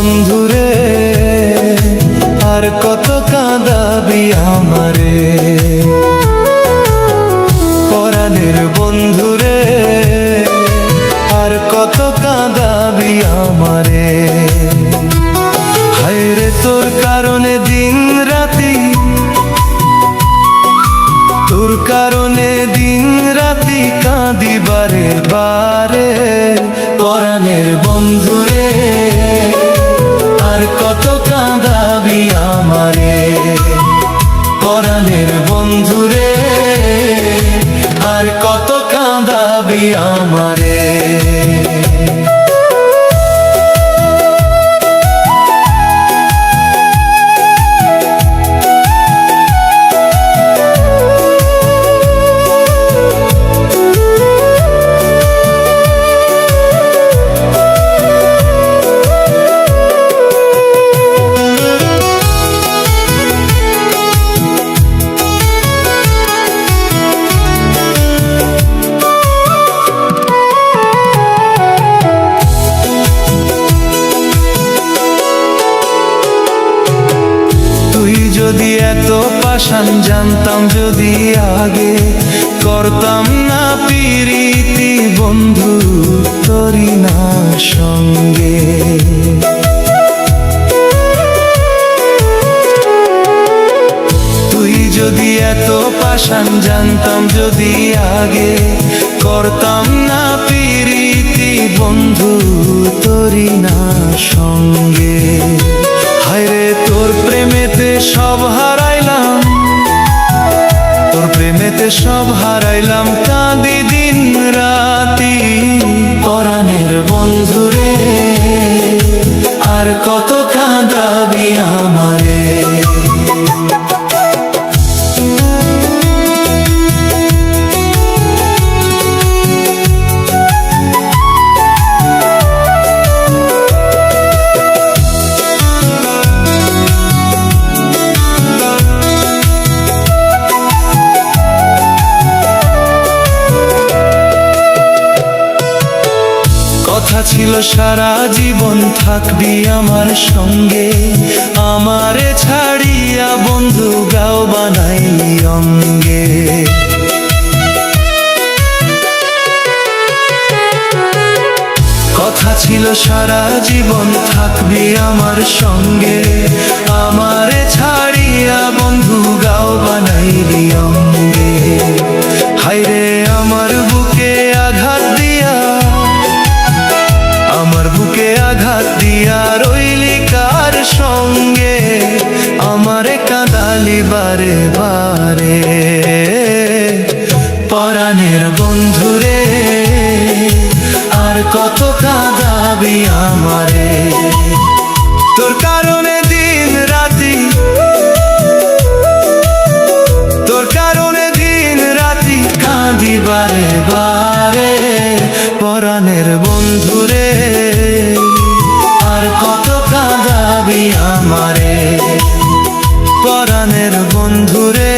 বন্ধুরে, আর কত কাঁদাবি আমারে। পরাণের বন্ধুরে, আর কত কাঁদাবি আমারে। হায়রে তোর কারণে দিন রাতি, তোর কারণে দিন রাতি কাঁদি বারে বারে। পরাণের বন্ধুরে, আর কত কাঁদাবি আমারে। পরাণের বন্ধুরে, আর কত কাঁদাবি আমারে। যদি এত পাষাণ জানতাম যদি আগে, করতাম না পিরিতি বন্ধু তোরি না সঙ্গে। তুই যদি এত পাষাণ জানতাম যদি আগে, করতাম না পিরিতি বন্ধু তোরি না সঙ্গে। হায়রে তোর প্রেমেতে সব হারাইলাম, তোর প্রেমেতে সব হারাইলাম কাঁদি দিন রাতি। পরাণের বন্ধুরে, আর কত কাঁদাবি আমারে। কথা ছিল সারা জীবন থাকবি আমার সঙ্গে, আমারে ছাড়িয়া বন্ধু গাও বানাইলি অঙ্গে। কথা ছিল সারা জীবন থাকবি আমার সঙ্গে, আমারে ছাড়িয়া বন্ধু গাও বানাইলি অঙ্গে। হায়রে আমার বুকে আঘাত দিয়া, আমার বুকে আঘাত দিয়া রইলি কার সঙ্গে। আমারে কাঁদালি বারে বারে। পরাণের বন্ধুরে, আর কত কাঁদাবি আমারে। তোর কারণে দিন রাতি, তোর কারণে দিন রাতি কাঁদি বারে বারে। পরাণের বন্ধুরে, আর কত কাঁদাবি আমারে। পরাণের বন্ধুরে।